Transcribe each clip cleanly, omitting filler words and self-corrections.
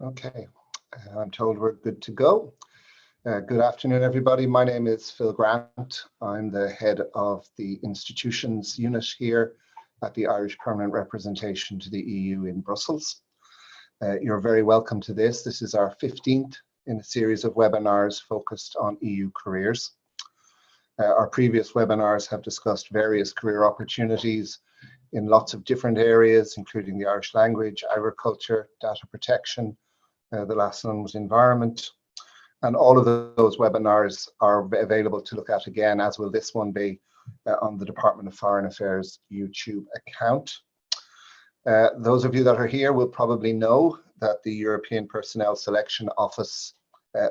Okay, I'm told we're good to go. Good afternoon, everybody. My name is Phil Grant. I'm the head of the institutions unit here at the Irish Permanent Representation to the EU in Brussels. You're very welcome to this. This is our 15th in a series of webinars focused on EU careers. Our previous webinars have discussed various career opportunities in lots of different areas, including the Irish language, agriculture, data protection. The last one was environment. And all of those webinars are available to look at again, as will this one be, on the Department of Foreign Affairs YouTube account. Those of you that are here will probably know that the European Personnel Selection Office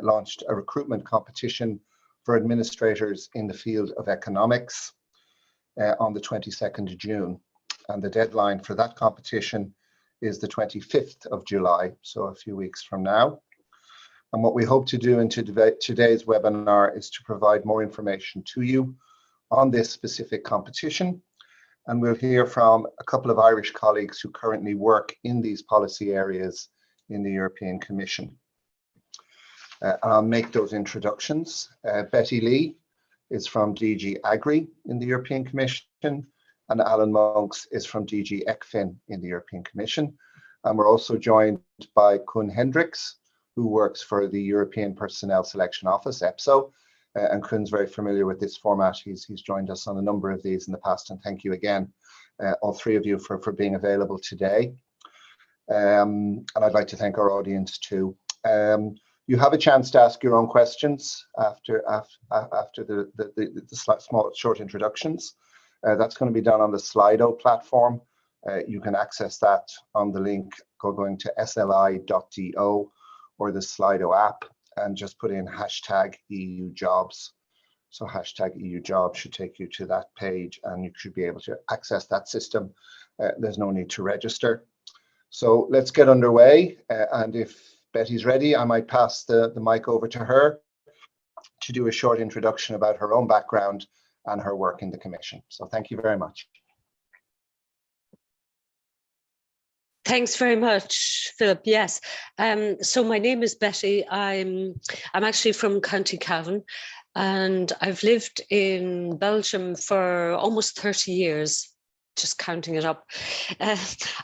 launched a recruitment competition for administrators in the field of economics on the 22nd of June. And the deadline for that competition is the 25th of July, so a few weeks from now. And what we hope to do in today's webinar is to provide more information to you on this specific competition. And we'll hear from a couple of Irish colleagues who currently work in these policy areas in the European Commission. I'll make those introductions. Betty Lee is from DG Agri in the European Commission, and Alan Monks is from DG ECFIN in the European Commission. And we're also joined by Koen Hendricks, who works for the European Personnel Selection Office, EPSO. And Koen's very familiar with this format. He's joined us on a number of these in the past, and thank you again, all three of you, for being available today. And I'd like to thank our audience too. You have a chance to ask your own questions after the small short introductions. That's going to be done on the Slido platform. You can access that on the link going to sli.do or the Slido app and just put in hashtag EU jobs. So hashtag EU jobs should take you to that page and you should be able to access that system. There's no need to register. So let's get underway. And if Betty's ready, I might pass the mic over to her to do a short introduction about her own background and her work in the Commission. So thank you very much. Thanks very much, Philip. Yes. So my name is Betty. I'm actually from County Cavan, and I've lived in Belgium for almost 30 years, just counting it up.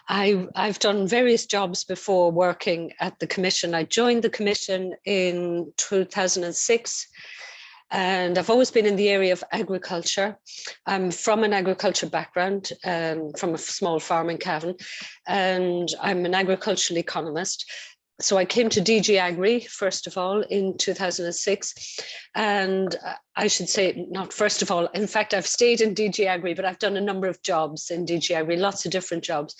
I've done various jobs before working at the Commission. I joined the Commission in 2006. And I've always been in the area of agriculture. I'm from an agriculture background, from a small farm in Cavan, and I'm an agricultural economist. So I came to DG Agri, first of all, in 2006. And I should say, not first of all, in fact, I've stayed in DG Agri, but I've done a number of jobs in DG Agri, lots of different jobs.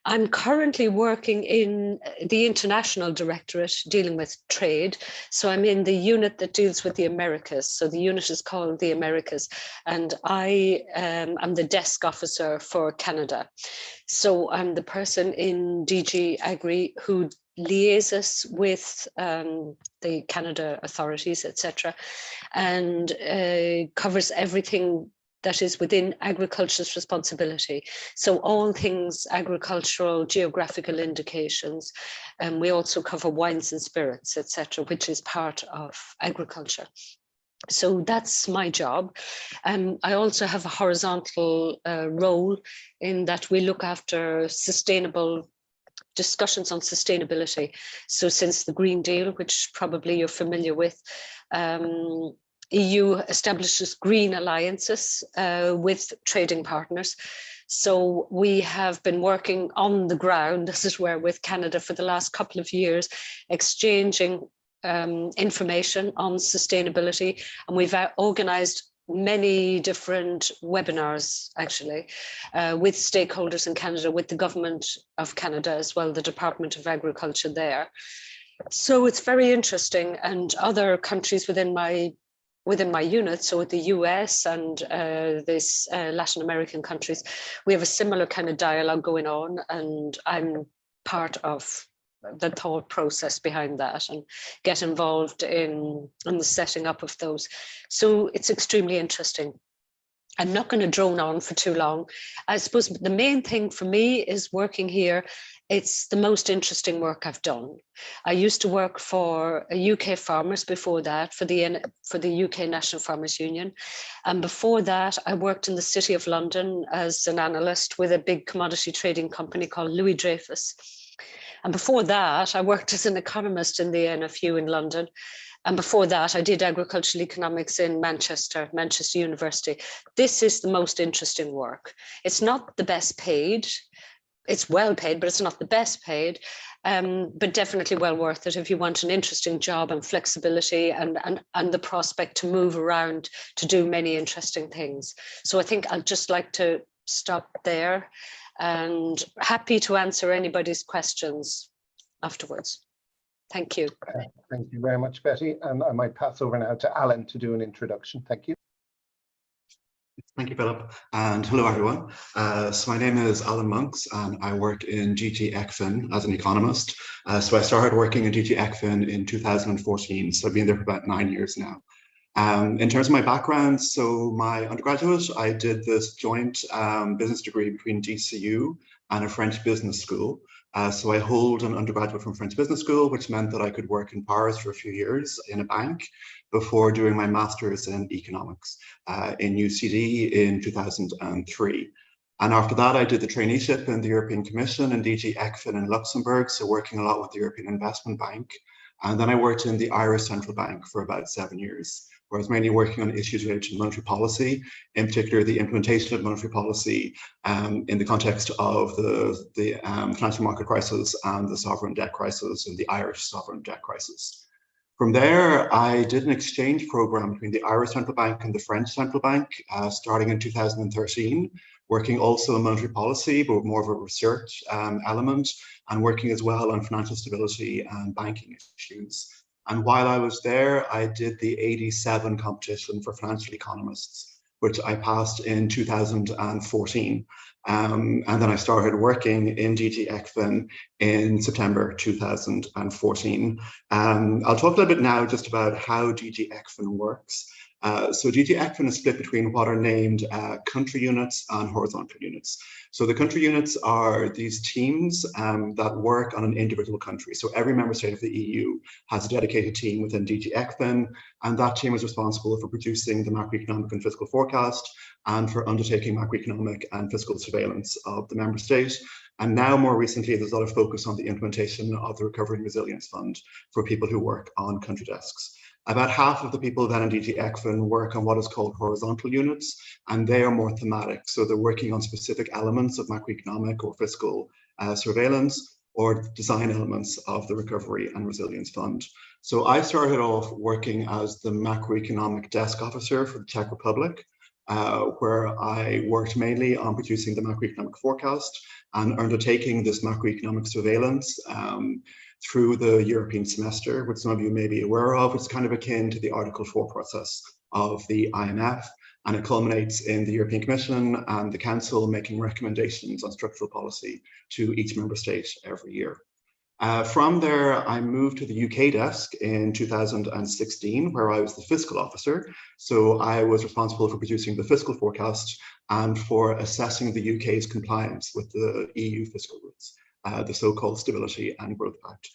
I'm currently working in the International Directorate dealing with trade. So I'm in the unit that deals with the Americas. So the unit is called the Americas. And I am the desk officer for Canada. So I'm the person in DG Agri who liaises with the Canada authorities, etc., and covers everything that is within agriculture's responsibility. So all things agricultural, geographical indications, and we also cover wines and spirits, etc., which is part of agriculture. So that's my job. I also have a horizontal role in that we look after sustainable discussions on sustainability. So since the Green Deal, which probably you're familiar with, EU establishes green alliances with trading partners. So we have been working on the ground, as it were, with Canada for the last couple of years, exchanging information on sustainability. And we've organised many different webinars, actually, with stakeholders in Canada, with the Government of Canada as well, the Department of Agriculture there. So it's very interesting, and other countries within my unit, so with the US and this Latin American countries, we have a similar kind of dialogue going on, and I'm part of the thought process behind that and get involved in the setting up of those. So it's extremely interesting. I'm not going to drone on for too long. I suppose the main thing for me is working here. It's the most interesting work I've done. I used to work for UK farmers before that, for the UK National Farmers Union. And before that, I worked in the City of London as an analyst with a big commodity trading company called Louis Dreyfus. And before that, I worked as an economist in the NFU in London. And before that, I did agricultural economics in Manchester University. This is the most interesting work. It's not the best paid. It's well paid, but it's not the best paid, but definitely well worth it if you want an interesting job and flexibility and the prospect to move around to do many interesting things. So I think I'd just like to stop there and happy to answer anybody's questions afterwards. Thank you. Thank you very much, Betty. And I might pass over now to Alan to do an introduction. Thank you. Thank you, Philip, and hello, everyone. So my name is Alan Monks, and I work in DG ECFIN as an economist. So I started working in DG ECFIN in 2014, so I've been there for about 9 years now. In terms of my background, so my undergraduate, I did this joint business degree between DCU and a French business school. So I hold an undergraduate from French Business School, which meant that I could work in Paris for a few years in a bank before doing my master's in economics in UCD in 2003. And after that, I did the traineeship in the European Commission and DG ECFIN in Luxembourg, so working a lot with the European Investment Bank. And then I worked in the Irish Central Bank for about 7 years, where I was mainly working on issues related to monetary policy, in particular the implementation of monetary policy in the context of the financial market crisis and the sovereign debt crisis and the Irish sovereign debt crisis. From there, I did an exchange program between the Irish Central Bank and the French Central Bank, starting in 2013, working also on monetary policy, but with more of a research element, and working as well on financial stability and banking issues. And while I was there, I did the 87 competition for financial economists, which I passed in 2014. And then I started working in DG ECFIN in September 2014. I'll talk a little bit now just about how DG ECFIN works. So DG ECFIN is split between what are named country units and horizontal units. So the country units are these teams that work on an individual country. So every member state of the EU has a dedicated team within DG ECFIN, and that team is responsible for producing the macroeconomic and fiscal forecast and for undertaking macroeconomic and fiscal surveillance of the member state. And now, more recently, there's a lot of focus on the implementation of the Recovery and Resilience Fund for people who work on country desks. About half of the people then in DG ECFIN work on what is called horizontal units, and they are more thematic. So they're working on specific elements of macroeconomic or fiscal surveillance or design elements of the Recovery and Resilience Fund. So I started off working as the macroeconomic desk officer for the Czech Republic, where I worked mainly on producing the macroeconomic forecast and undertaking this macroeconomic surveillance through the European semester, which some of you may be aware of. It's kind of akin to the Article 4 process of the IMF, and it culminates in the European Commission and the Council making recommendations on structural policy to each member state every year. From there, I moved to the UK desk in 2016, where I was the fiscal officer. So I was responsible for producing the fiscal forecast and for assessing the UK's compliance with the EU fiscal rules, the so-called Stability and Growth Pact.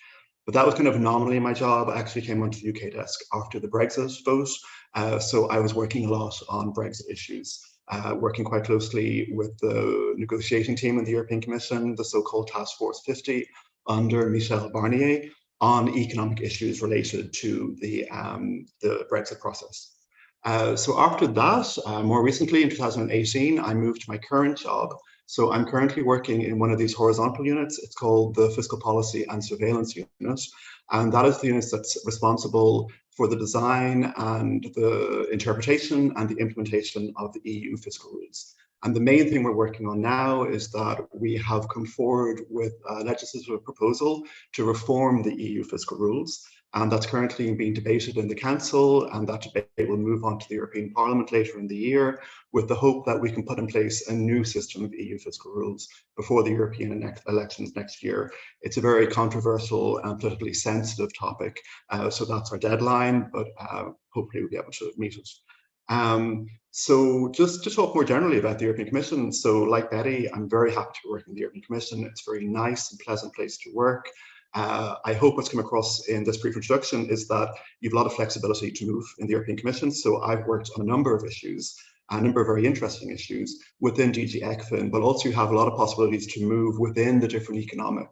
But that was kind of nominally my job. I actually came onto the UK desk after the Brexit vote. So I was working a lot on Brexit issues, working quite closely with the negotiating team in the European Commission, the so-called Task Force 50, under Michel Barnier, on economic issues related to the Brexit process. So after that, more recently in 2018, I moved to my current job. So I'm currently working in one of these horizontal units. It's called the Fiscal Policy and Surveillance Unit. And that is the unit that's responsible for the design and the interpretation and the implementation of the EU fiscal rules. And the main thing we're working on now is that we have come forward with a legislative proposal to reform the EU fiscal rules. And that's currently being debated in the Council, and that debate will move on to the European Parliament later in the year, with the hope that we can put in place a new system of EU fiscal rules before the European elections next year. It's a very controversial and politically sensitive topic, so that's our deadline, but hopefully we'll be able to meet it. So just to talk more generally about the European Commission. So like Betty, I'm very happy to work in the European Commission. It's a very nice and pleasant place to work. I hope what's come across in this brief introduction is that you've a lot of flexibility to move in the European Commission. So I've worked on a number of issues, a number of very interesting issues within DG ECFIN, but also you have a lot of possibilities to move within the different economic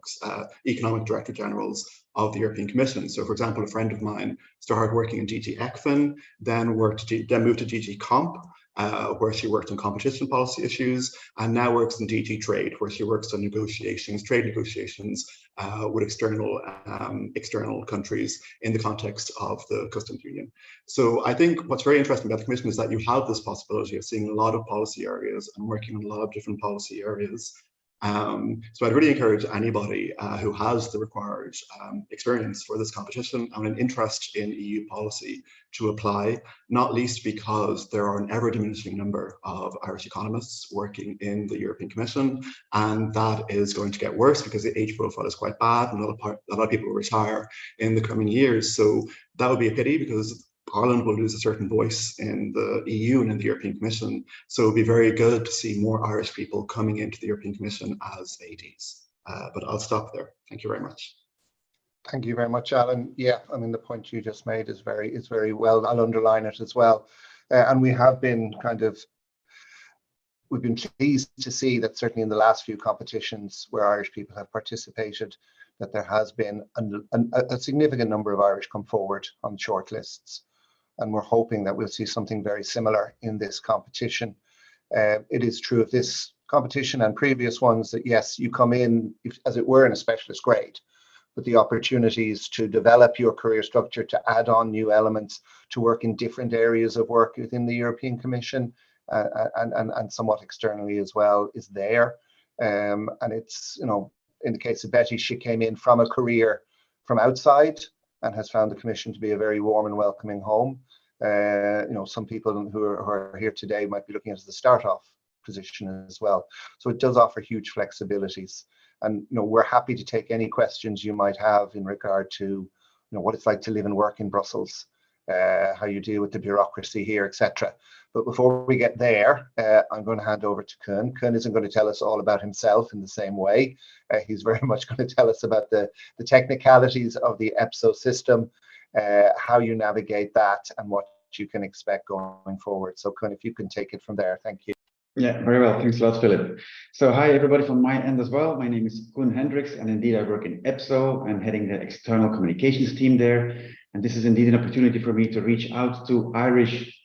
director generals of the European Commission. So for example, a friend of mine started working in DG ECFIN, then moved to DG Comp, where she worked on competition policy issues, and now works in DG Trade, where she works on trade negotiations with external countries in the context of the customs union. So I think what's very interesting about the Commission is that you have this possibility of seeing a lot of policy areas and working on a lot of different policy areas. So I'd really encourage anybody who has the required experience for this competition and an interest in EU policy to apply, not least because there are an ever diminishing number of Irish economists working in the European Commission, and that is going to get worse because the age profile is quite bad and a lot of people will retire in the coming years. So that would be a pity because Ireland will lose a certain voice in the EU and in the European Commission. So it would be very good to see more Irish people coming into the European Commission as ADs. But I'll stop there. Thank you very much. Thank you very much, Alan. Yeah, I mean, the point you just made is very well. I'll underline it as well. And we have been we've been pleased to see that certainly in the last few competitions where Irish people have participated, that there has been a significant number of Irish come forward on shortlists. And we're hoping that we'll see something very similar in this competition. It is true of this competition and previous ones that yes, you come in, as it were, in a specialist grade, but the opportunities to develop your career structure, to add on new elements, to work in different areas of work within the European Commission and somewhat externally as well is there. And it's, you know, in the case of Betty, she came in from a career from outside and has found the Commission to be a very warm and welcoming home. You know, some people who are here today might be looking at it as the start-off position as well. So it does offer huge flexibilities. And, you know, we're happy to take any questions you might have in regard to, you know, what it's like to live and work in Brussels, how you deal with the bureaucracy here, etc. But before we get there, I'm going to hand over to Kuhn. Kuhn isn't going to tell us all about himself in the same way. He's very much going to tell us about the technicalities of the EPSO system, how you navigate that and what you can expect going forward. So Kuhn, if you can take it from there, thank you. Yeah, very well. Thanks a lot, Philip. So hi, everybody from my end as well. My name is Koen Hendricks, and indeed I work in EPSO. I'm heading the external communications team there. And this is indeed an opportunity for me to reach out to Irish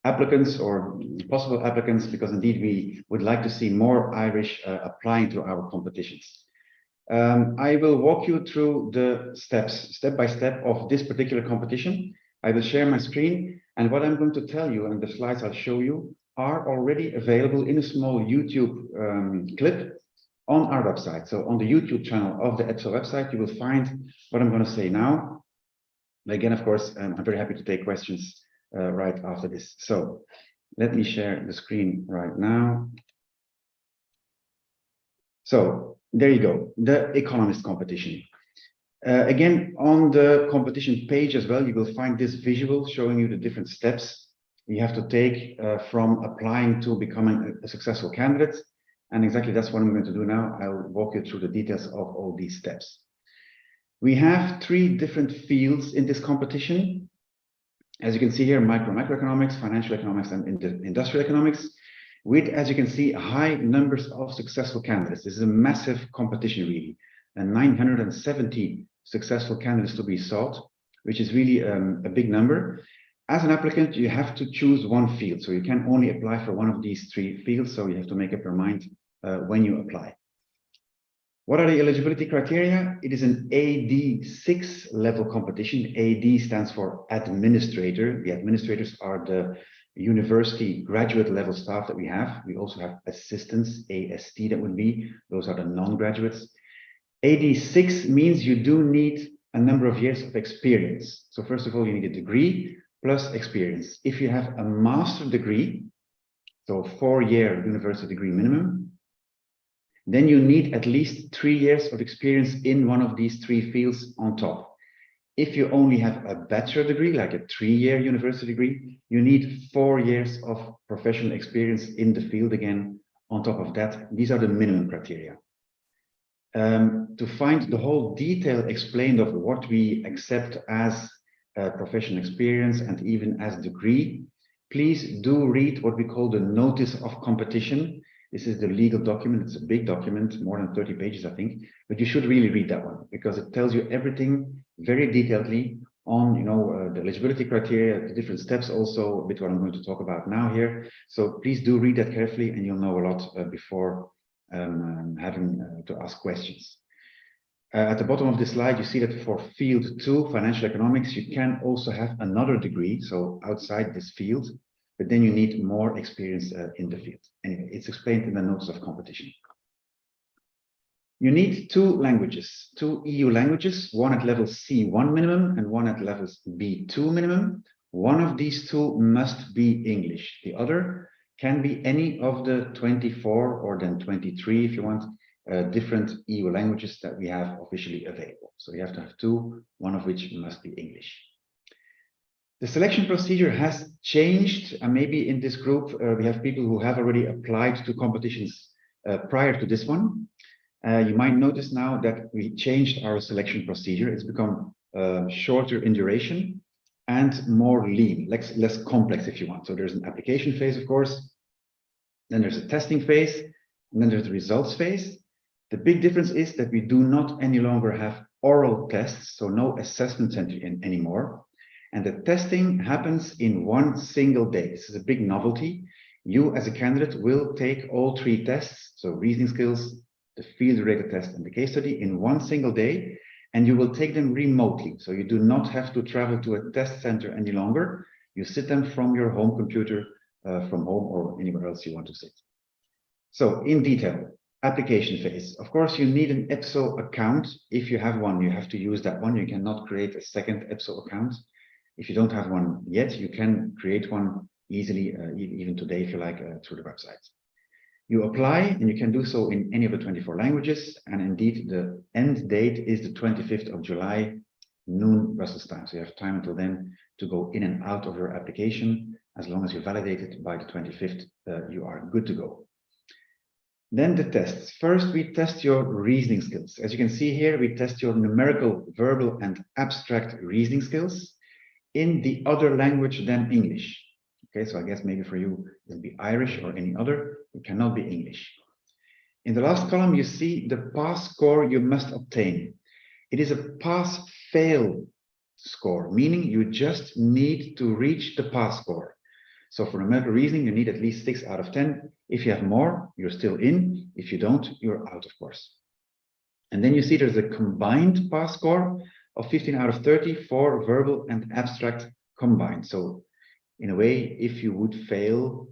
applicants or possible applicants, because indeed we would like to see more Irish applying to our competitions. I will walk you through the steps, step by step, of this particular competition. I will share my screen, and what I'm going to tell you and the slides I'll show you are already available in a small YouTube clip on our website. So on the YouTube channel of the EPSO website, you will find what I'm going to say now. Again, of course, I'm very happy to take questions right after this. So let me share the screen right now. So there you go, the Economist competition. Again, on the competition page as well, you will find this visual showing you the different steps you have to take from applying to becoming a successful candidate. And exactly that's what I'm going to do now. I'll walk you through the details of all these steps. We have 3 different fields in this competition. As you can see here, macroeconomics, financial economics, and industrial economics, with, as you can see, high numbers of successful candidates. This is a massive competition, really, and 970 successful candidates to be sought, which is really a big number. As an applicant, you have to choose one field, so you can only apply for one of these 3 fields, so you have to make up your mind when you apply. What are the eligibility criteria? It is an AD6 level competition. AD stands for administrator. The administrators are the university graduate level staff that we have. We also have assistants, AST that would be. Those are the non-graduates. AD6 means you do need a number of years of experience. So first of all, you need a degree plus experience. If you have a master's degree, so 4-year university degree minimum, then you need at least 3 years of experience in one of these 3 fields on top. If you only have a bachelor degree, like a 3-year university degree, you need 4 years of professional experience in the field again. On top of that, these are the minimum criteria. To find the whole detail explained of what we accept as professional experience and even as degree, please do read what we call the Notice of Competition. This is the legal document. It's a big document, more than 30 pages, I think, but you should really read that one because it tells you everything very detailedly on, the eligibility criteria, the different steps, also a bit what I'm going to talk about now here. So please do read that carefully and you'll know a lot before having to ask questions. At the bottom of this slide, you see that for field 2, financial economics, you can also have another degree, so outside this field, but then you need more experience in the field. Anyway, it's explained in the Notice of Competition. You need 2 languages, 2 EU languages, one at level C1 minimum and one at level B2 minimum. One of these 2 must be English. The other can be any of the 24 or then 23, if you want, different EU languages that we have officially available. So you have to have 2, one of which must be English. The selection procedure has changed, and maybe in this group we have people who have already applied to competitions prior to this one. You might notice now that we changed our selection procedure. It's become shorter in duration and more lean, less complex if you want. So there's an application phase, of course, then there's a testing phase, and then there's the results phase. The big difference is that we do not any longer have oral tests, so no assessment center anymore. And the testing happens in one single day. This is a big novelty. You as a candidate will take all 3 tests, so reasoning skills, the field-related test, and the case study in one single day, and you will take them remotely. So you do not have to travel to a test center any longer. You sit them from your home computer, from home or anywhere else you want to sit. So in detail, application phase. Of course, you need an EPSO account. If you have one, you have to use that one. You cannot create a second EPSO account. If you don't have one yet, you can create one easily, even today, if you like, through the website. You apply, and you can do so in any of the 24 languages. And indeed, the end date is the 25th of July, noon Brussels time. So you have time until then to go in and out of your application. As long as you validate it by the 25th, you are good to go. Then the tests. First, we test your reasoning skills. As you can see here, we test your numerical, verbal, and abstract reasoning skills in the other language than English. Okay, so I guess maybe for you, it'll be Irish or any other. It cannot be English. In the last column, you see the pass score you must obtain. It is a pass-fail score, meaning you just need to reach the pass score. So for numerical reasoning, you need at least 6 out of 10. If you have more, you're still in. If you don't, you're out, of course. And then you see there's a combined pass score of 15 out of 30 for verbal and abstract combined. So in a way, if you would fail,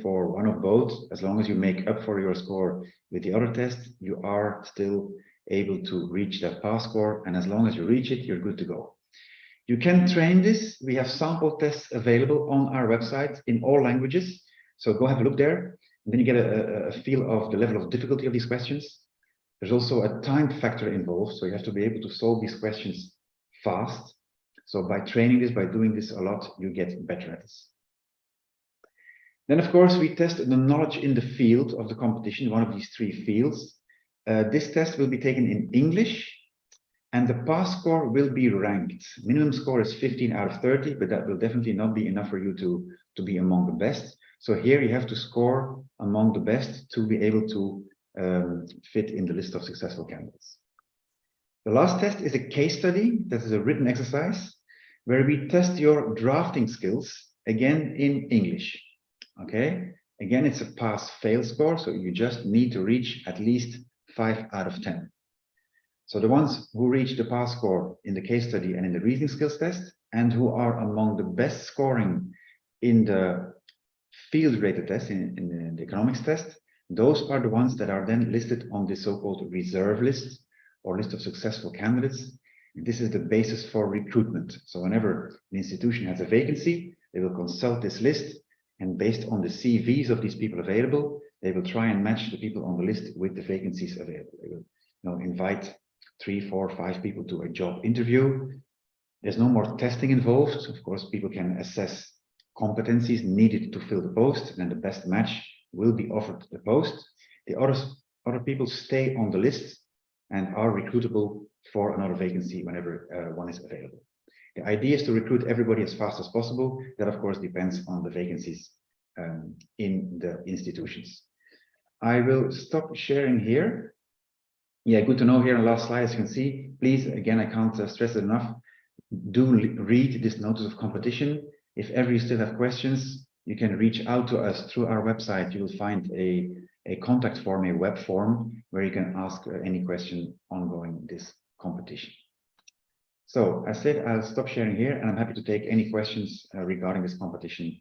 for one of both, as long as you make up for your score with the other test, you are still able to reach that pass score. And as long as you reach it, you're good to go. You can train this. We have sample tests available on our website in all languages. So go have a look there. And then you get a feel of the level of difficulty of these questions. There's also a time factor involved. So you have to be able to solve these questions fast. So by training this, by doing this a lot, you get better at this. Then, of course, we test the knowledge in the field of the competition, one of these 3 fields. This test will be taken in English, and the pass score will be ranked. Minimum score is 15 out of 30, but that will definitely not be enough for you to be among the best. So here you have to score among the best to be able to fit in the list of successful candidates. The last test is a case study. That is a written exercise where we test your drafting skills, again in English. Okay, again, it's a pass-fail score, so you just need to reach at least 5 out of 10. So the ones who reach the pass score in the case study and in the reasoning skills test, and who are among the best scoring in the field-rated test, in the economics test, those are the ones that are then listed on the so-called reserve list or list of successful candidates. This is the basis for recruitment. So whenever the institution has a vacancy, they will consult this list, and based on the CVs of these people available, they will try and match the people on the list with the vacancies available. They will invite 3, 4, 5 people to a job interview. There's no more testing involved. Of course, people can assess competencies needed to fill the post, and then the best match will be offered the post. The other people stay on the list and are recruitable for another vacancy whenever one is available. The idea is to recruit everybody as fast as possible. That, of course, depends on the vacancies in the institutions. I will stop sharing here. Yeah, good to know here on the last slide, as you can see. Please, again, I can't stress it enough. Do read this notice of competition. If ever you still have questions, you can reach out to us through our website. You will find a contact form, a web form, where you can ask any question ongoing this competition. So as said, I'll stop sharing here, and I'm happy to take any questions regarding this competition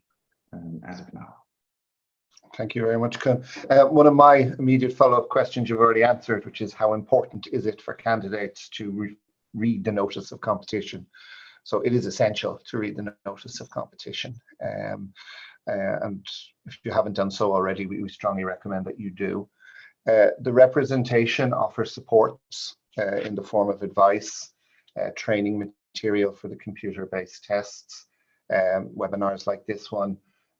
as of now. Thank you very much, Kun. One of my immediate follow-up questions you've already answered, which is how important is it for candidates to read the notice of competition? So it is essential to read the notice of competition. And if you haven't done so already, we strongly recommend that you do. The representation offers supports in the form of advice, training material for the computer-based tests, webinars like this one.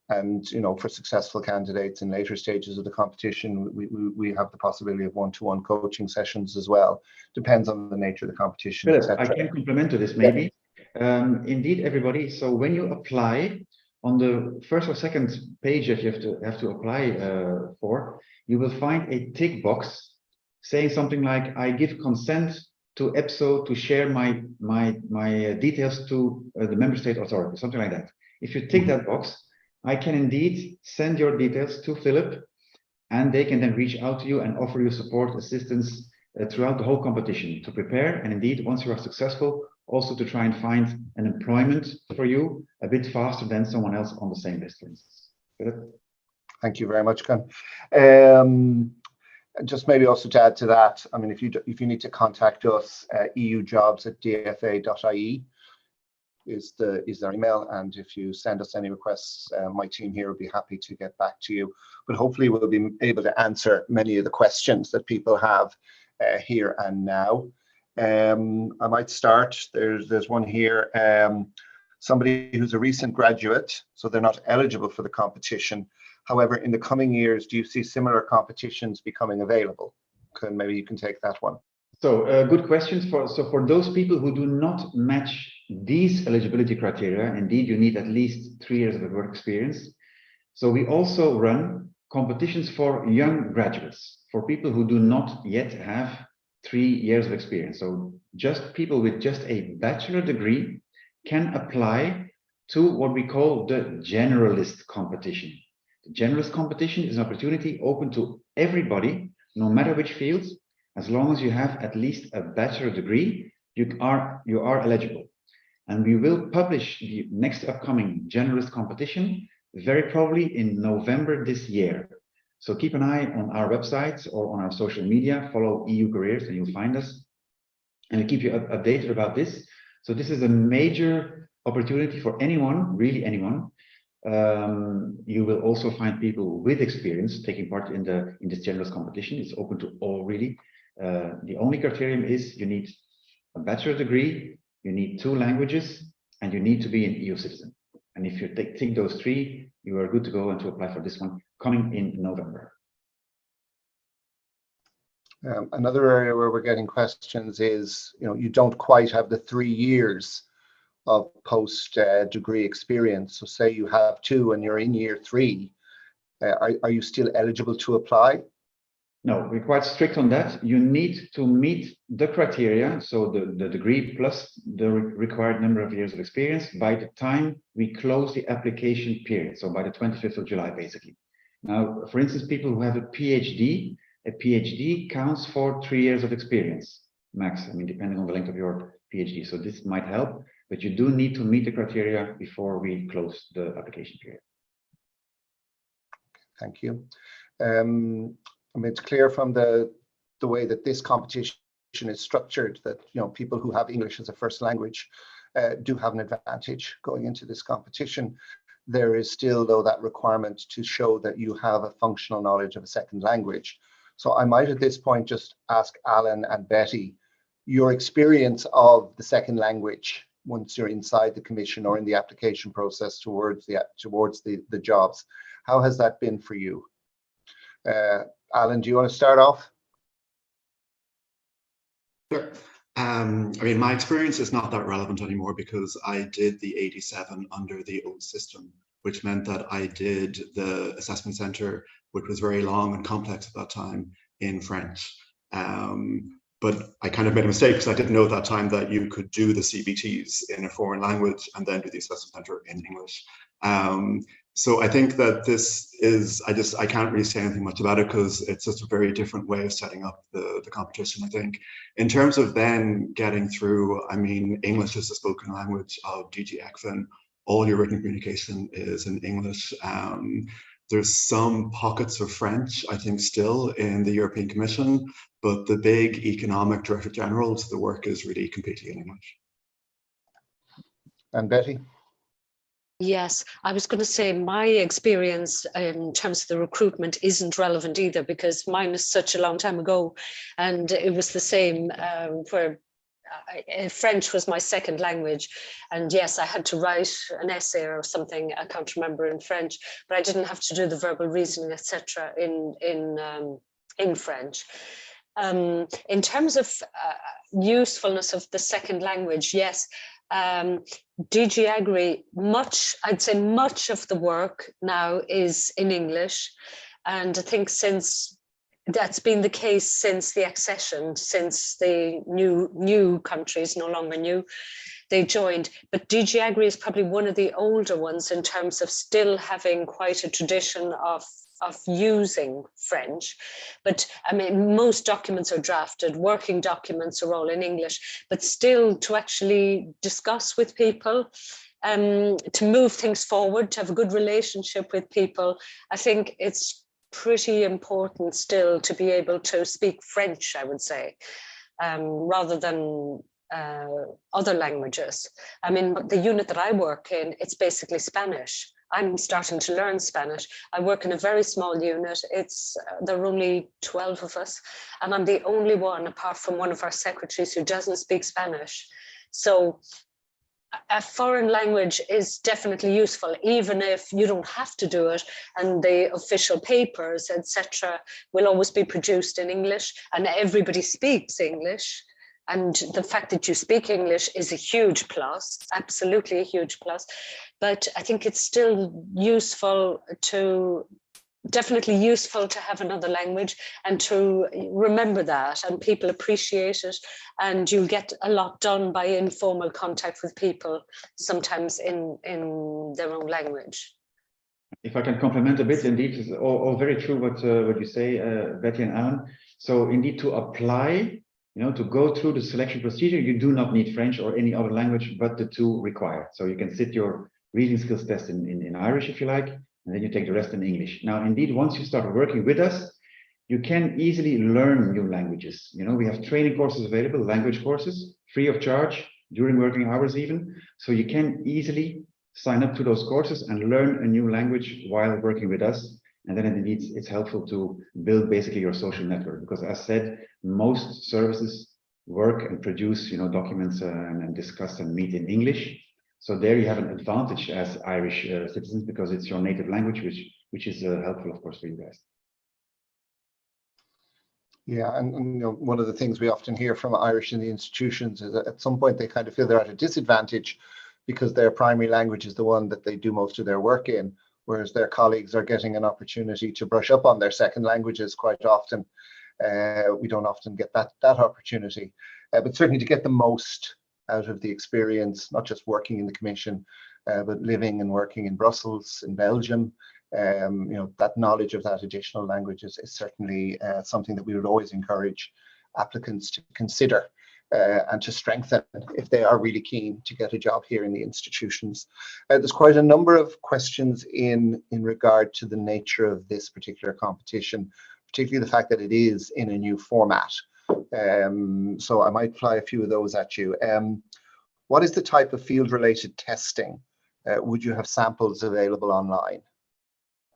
And, you know, for successful candidates in later stages of the competition, we have the possibility of one-to-one coaching sessions as well. Depends on the nature of the competition, Philip, I can complement to this maybe. Yeah. Indeed, everybody. So when you apply on the first or second page that you have to apply for, you will find a tick box saying something like, "I give consent to EPSO to share my details to the member state authority," something like that. If you tick that box, I can indeed send your details to Philip, and they can then reach out to you and offer you support, assistance throughout the whole competition to prepare. And indeed, once you are successful, also to try and find an employment for you a bit faster than someone else on the same list, for instance. Philip? Thank you very much, Ken. Just maybe also to add to that, I mean, if you need to contact us, eujobs@dfa.ie is our email, and if you send us any requests, my team here will be happy to get back to you. But hopefully we'll be able to answer many of the questions that people have here and now. I might start. There's one here. Somebody who's a recent graduate, so they're not eligible for the competition. However, in the coming years, do you see similar competitions becoming available? Maybe you can take that one. So good questions. For those people who do not match these eligibility criteria, indeed, you need at least 3 years of work experience. So we also run competitions for young graduates, for people who do not yet have 3 years of experience. So just people with just a bachelor degree can apply to what we call the generalist competition. The generalist competition is an opportunity open to everybody, no matter which field. As long as you have at least a bachelor degree, you are eligible. And we will publish the next upcoming generalist competition very probably in November this year. So keep an eye on our website or on our social media, follow EU Careers and you'll find us. And we'll keep you updated about this. So this is a major opportunity for anyone, really anyone. You will also find people with experience taking part in this generalist competition. It's open to all, really. The only criterion is you need a bachelor degree, you need 2 languages, and you need to be an EU citizen. And if you take those 3, you are good to go and to apply for this one coming in November. Another area where we're getting questions is, you don't quite have the 3 years of post-degree experience. So say you have 2 and you're in year 3, are you still eligible to apply? No, we're quite strict on that. You need to meet the criteria, so the degree plus the required number of years of experience by the time we close the application period, so by the 25th of July, basically. Now, for instance, people who have a PhD counts for 3 years of experience, max, I mean, depending on the length of your PhD. So this might help, but you do need to meet the criteria before we close the application period. Thank you. I mean, it's clear from the way that this competition is structured that people who have English as a first language do have an advantage going into this competition. There is still, though, that requirement to show that you have a functional knowledge of a second language. So I might at this point just ask Alan and Betty your experience of the second language once you're inside the commission or in the application process towards the jobs. How has that been for you? Alan, do you want to start off? Sure. I mean, my experience is not that relevant anymore because I did the 87 under the old system, which meant that I did the assessment centre, which was very long and complex at that time, in French. But I kind of made a mistake because I didn't know at that time that you could do the CBTs in a foreign language and then do the assessment centre in English. So I think that this is, I can't really say anything much about it because it's just a very different way of setting up the competition, I think. In terms of then getting through, I mean, English is the spoken language of DG ECFIN. All your written communication is in English. There's some pockets of French, I think, still in the European Commission, but the big economic director generals, the work is really completely in English. And Betty? Yes, I was going to say my experience in terms of the recruitment isn't relevant either because mine is such a long time ago, and it was the same where French was my second language, and yes, I had to write an essay or something, I can't remember, in French, but I didn't have to do the verbal reasoning, etc. in French. In terms of usefulness of the second language, yes, DG Agri, I'd say much of the work now is in English, and I think since that's been the case since the accession, since the new countries, no longer new, they joined. But DG Agri is probably one of the older ones in terms of still having quite a tradition of using French. But I mean, most documents are drafted, working documents are all in English, but still to actually discuss with people, to move things forward, to have a good relationship with people, I think it's pretty important still to be able to speak French, I would say, rather than other languages. I mean, the unit that I work in, it's basically Spanish. I'm starting to learn Spanish. I work in a very small unit. There are only 12 of us, and I'm the only one, apart from one of our secretaries, who doesn't speak Spanish. So a foreign language is definitely useful, even if you don't have to do it, and the official papers, etc., will always be produced in English, and everybody speaks English. And the fact that you speak English is a huge plus, absolutely a huge plus. But I think it's still definitely useful to have another language and to remember that, and people appreciate it, and you'll get a lot done by informal contact with people, sometimes in their own language. If I can compliment a bit, indeed, it's all very true what you say, Betty and Alan. So indeed, to apply, to go through the selection procedure, you do not need French or any other language but the two required. So you can sit your reading skills test in Irish, if you like, and then you take the rest in English. Now, indeed, once you start working with us, you can easily learn new languages. We have training courses available, language courses, free of charge, during working hours even. So you can easily sign up to those courses and learn a new language while working with us. And then indeed, it's helpful to build basically your social network, because as said, most services work and produce, documents and discuss and meet in English. So there you have an advantage as Irish citizens, because it's your native language, which is helpful, of course, for you guys. Yeah, and one of the things we often hear from Irish in the institutions is that at some point they kind of feel they're at a disadvantage because their primary language is the one that they do most of their work in, whereas their colleagues are getting an opportunity to brush up on their second languages quite often. We don't often get that opportunity, but certainly to get the most out of the experience, not just working in the Commission, but living and working in Brussels, in Belgium. That knowledge of that additional language is certainly something that we would always encourage applicants to consider and to strengthen if they are really keen to get a job here in the institutions. There's quite a number of questions in regard to the nature of this particular competition, particularly the fact that it is in a new format. So I might fly a few of those at you. What is the type of field-related testing? Would you have samples available online?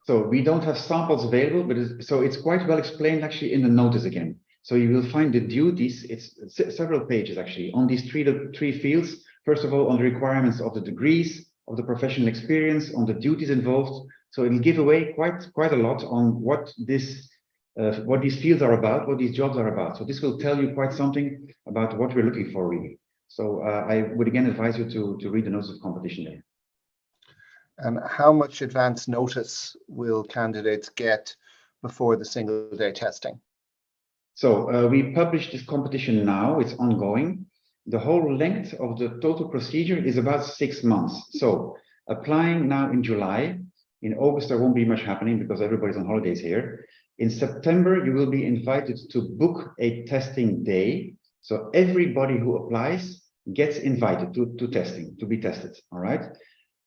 So we don't have samples available, but it's quite well explained actually in the notice again. So you will find the duties, it's several pages actually, on these three fields. First of all, on the requirements of the degrees, of the professional experience, on the duties involved. So it'll give away quite a lot on what these fields are about, what these jobs are about. So this will tell you quite something about what we're looking for, really. So I would again advise you to read the notice of competition there. And how much advance notice will candidates get before the single-day testing? So we publish this competition now, it's ongoing. The whole length of the total procedure is about 6 months. So applying now in July, in August there won't be much happening because everybody's on holidays here. In September, you will be invited to book a testing day. So everybody who applies gets invited to testing, to be tested, all right?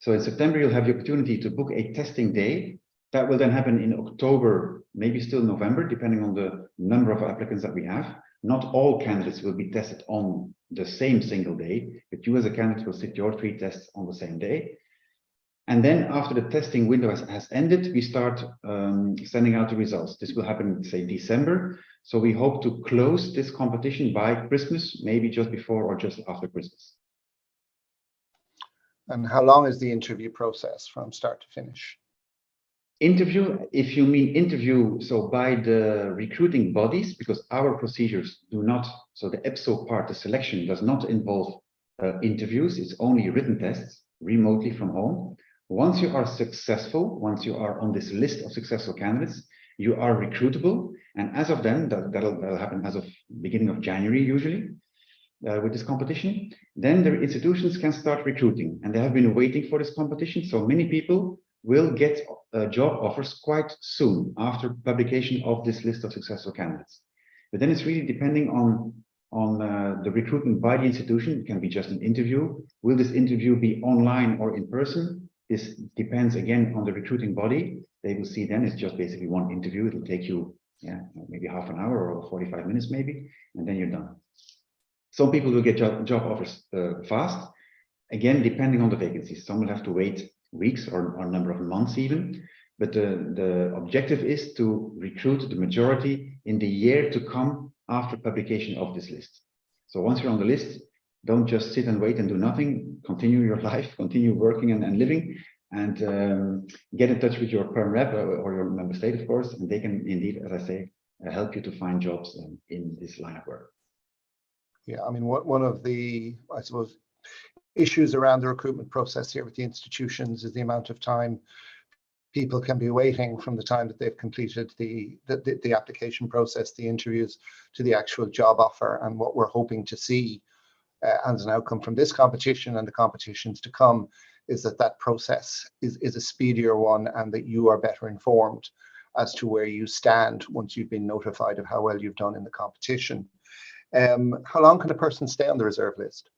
So in September, you'll have the opportunity to book a testing day. That will then happen in October, maybe still November, depending on the number of applicants that we have. Not all candidates will be tested on the same single day, but you as a candidate will sit your 3 tests on the same day. And then after the testing window has ended, we start sending out the results. This will happen, say, December. So we hope to close this competition by Christmas, maybe just before or just after Christmas. And how long is the interview process from start to finish? Interview, if you mean interview, so by the recruiting bodies, because our procedures do not, so the EPSO part, the selection does not involve interviews, it's only written tests remotely from home. Once you are successful, once you are on this list of successful candidates, you are recruitable. And as of then, that'll happen as of beginning of January usually with this competition. Then the institutions can start recruiting, and they have been waiting for this competition. So many people will get job offers quite soon after publication of this list of successful candidates. But then it's really depending on the recruitment by the institution. It can be just an interview. Will this interview be online or in person? This depends again on the recruiting body. They will see then it's just basically one interview. It'll take you maybe half an hour or 45 minutes maybe, and then you're done. Some people will get job offers fast, again, depending on the vacancies. Some will have to wait weeks or a number of months even, but the objective is to recruit the majority in the year to come after publication of this list. So once you're on the list, don't just sit and wait and do nothing. Continue your life, continue working and living, and get in touch with your perm rep or your member state, of course, and they can indeed, as I say, help you to find jobs in this line of work. Yeah, I mean, one of the, I suppose, issues around the recruitment process here with the institutions is the amount of time people can be waiting from the time that they've completed the application process, the interviews, to the actual job offer. And what we're hoping to see as an outcome from this competition and the competitions to come is that process is a speedier one, and that you are better informed as to where you stand once you've been notified of how well you've done in the competition. How long can a person stay on the reserve list?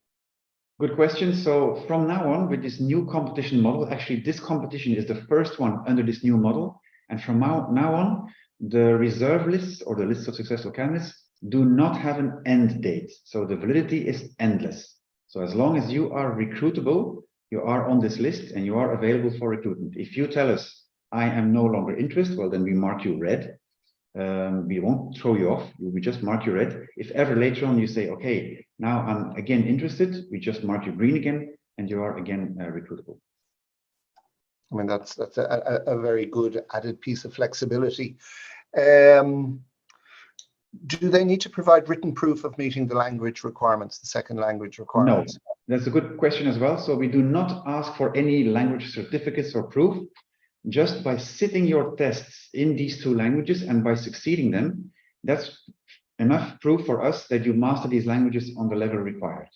Good question. So from now on, with this new competition model, actually this competition is the first one under this new model. And from now on, the reserve lists or the lists of successful candidates do not have an end date. So the validity is endless. So as long as you are recruitable, you are on this list and you are available for recruitment. If you tell us, I am no longer interested, well, then we mark you red. We won't throw you off, we just mark you red. If ever later on you say, okay, now I'm again interested, we just mark you green again, and you are again recruitable. I mean, that's a very good added piece of flexibility. Do they need to provide written proof of meeting the language requirements, the second language requirements? No, that's a good question as well. So we do not ask for any language certificates or proof. Just by sitting your tests in these 2 languages and by succeeding them, that's enough proof for us that you master these languages on the level required.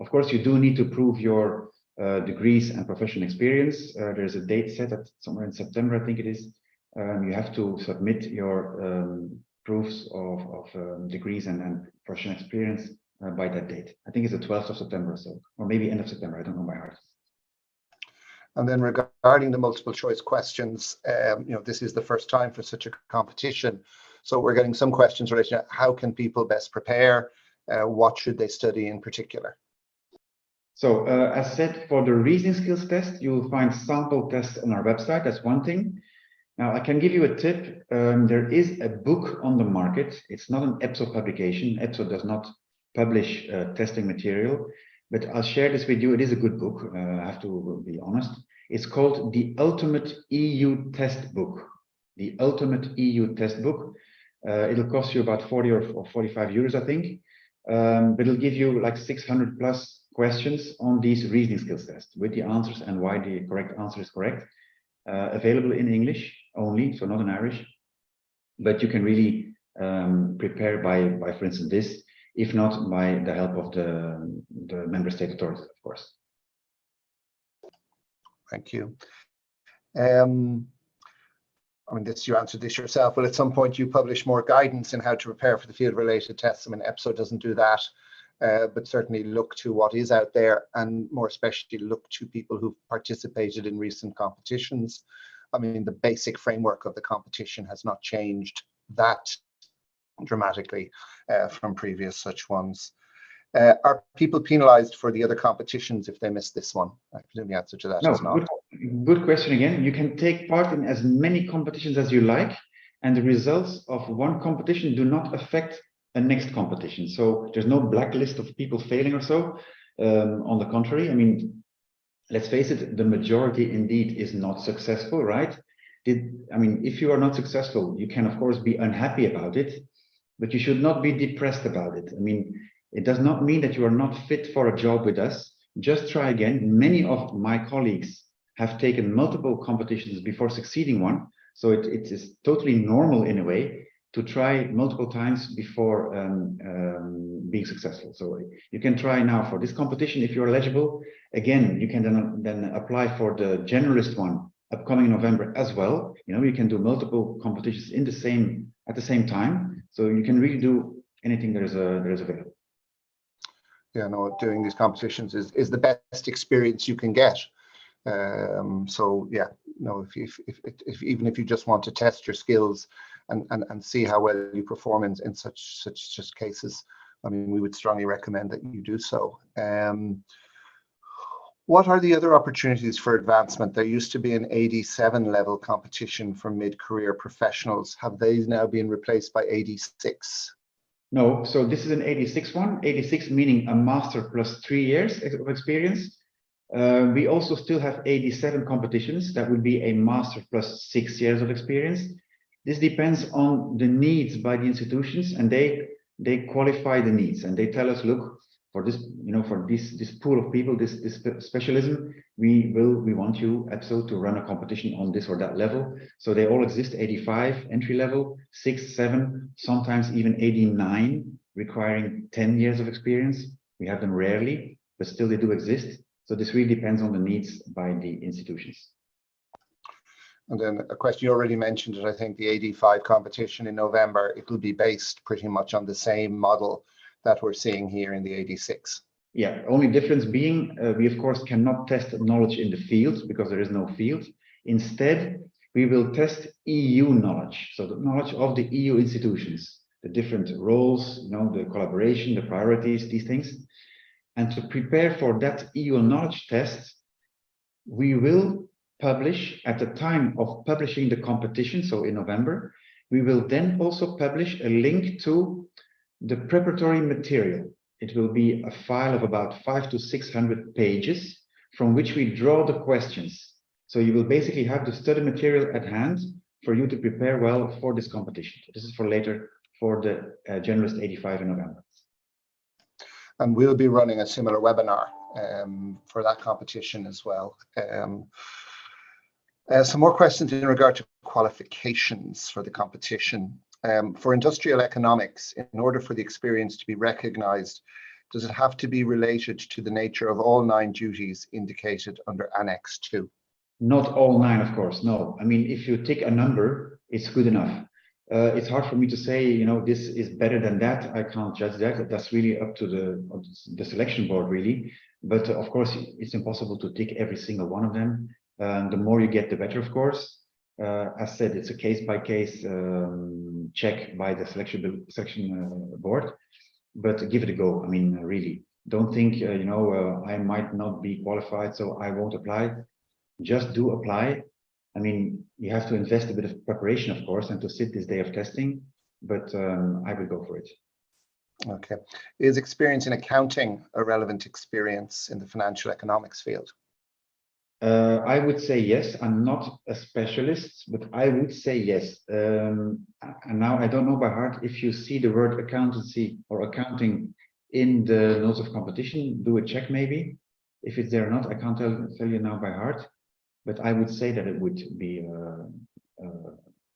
Of course, you do need to prove your degrees and professional experience. There's a date set at somewhere in September, I think it is. You have to submit your proofs of degrees and professional experience by that date. I think it's the 12th of September or so, or maybe end of September, I don't know by heart. And then regarding the multiple choice questions, this is the first time for such a competition. So we're getting some questions related to how can people best prepare? What should they study in particular? So as said, for the reasoning skills test, you will find sample tests on our website. That's one thing. Now, I can give you a tip. There is a book on the market. It's not an EPSO publication. EPSO does not publish testing material. but I'll share this with you. It is a good book, I have to be honest. It's called The Ultimate EU Test Book. The Ultimate EU Test Book. It'll cost you about 40 or 45 euros, I think. But it'll give you like 600 plus questions on these reasoning skills tests with the answers and why the correct answer is correct. Available in English only, so not in Irish. But you can really prepare by, for instance, this, if not by the help of the member state authorities, of course. Thank you. I mean, you answered this yourself. Will at some point you publish more guidance in how to prepare for the field-related tests? I mean, EPSO doesn't do that, but certainly look to what is out there, and more especially look to people who've participated in recent competitions. I mean, the basic framework of the competition has not changed that dramatically from previous such ones. Are people penalised for the other competitions if they miss this one? I presume the answer to that is not. Good question again. You can take part in as many competitions as you like, and the results of one competition do not affect a next competition. So there's no blacklist of people failing or so. On the contrary, I mean, let's face it, the majority indeed is not successful, right? I mean, if you are not successful, you can of course be unhappy about it, but you should not be depressed about it. I mean, it does not mean that you are not fit for a job with us. Just try again. Many of my colleagues have taken multiple competitions before succeeding one. So it is totally normal in a way to try multiple times before being successful. So you can try now for this competition if you're eligible. Again, you can then apply for the generalist one upcoming in November as well. You know, you can do multiple competitions at the same time. So you can really do anything there is available. Yeah, no, doing these competitions is the best experience you can get. So yeah, no, if even if you just want to test your skills and see how well you perform in such cases, I mean, we would strongly recommend that you do so. What are the other opportunities for advancement? There used to be an AD7 level competition for mid-career professionals. Have they now been replaced by AD6? No, so this is an 86 one, 86 meaning a master plus 3 years of experience. We also still have 87 competitions. That would be a master plus 6 years of experience. This depends on the needs by the institutions, and they qualify the needs, and they tell us, look, for this, you know, for this pool of people, this specialism, we want you EPSO to run a competition on this or that level. So they all exist: 85 entry level, 6, 7, sometimes even 89, requiring 10 years of experience. We have them rarely, but still they do exist. So this really depends on the needs by the institutions. And then a question, you already mentioned it, I think the 85 competition in November, it will be based pretty much on the same model that we're seeing here in the 86. Yeah, only difference being we of course cannot test knowledge in the field because there is no field. Instead, we will test EU knowledge, so the knowledge of the EU institutions, the different roles, you know, the collaboration, the priorities, these things. And to prepare for that EU knowledge test, we will publish at the time of publishing the competition, so in November, we will then also publish a link to the preparatory material. It will be a file of about 500 to 600 pages from which we draw the questions. So you will basically have the study material at hand for you to prepare well for this competition. This is for later for the Generalist 85 in November. And we'll be running a similar webinar for that competition as well. Some more questions in regard to qualifications for the competition. For industrial economics, in order for the experience to be recognized, does it have to be related to the nature of all 9 duties indicated under Annex 2? Not all 9, of course, no. I mean, if you tick a number, it's good enough. It's hard for me to say, you know, this is better than that. I can't judge that. That's really up to the selection board, really. But of course, it's impossible to tick every single one of them. The more you get, the better, of course. As said, it's a case-by-case check by the selection board, but give it a go. I mean, really, don't think, you know, I might not be qualified, so I won't apply. Just do apply. I mean, you have to invest a bit of preparation, of course, and to sit this day of testing, but I will go for it. Okay. Is experience in accounting a relevant experience in the financial economics field? I would say yes. I'm not a specialist, but I would say yes. And now I don't know by heart if you see the word accountancy or accounting in the notes of competition. Do a check maybe. If it's there or not, I can't tell you now by heart. But I would say that it would be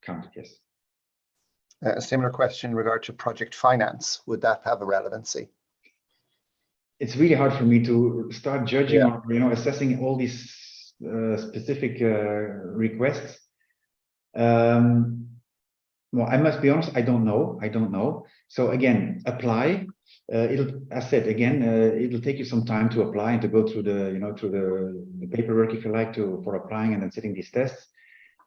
counted, yes. A similar question in regard to project finance. Would that have a relevancy? It's really hard for me to start judging or assessing all these specific requests. Well, I must be honest, I don't know. So again, apply. As said again, it'll take you some time to apply and to go through the paperwork, if you like, for applying and then sitting these tests.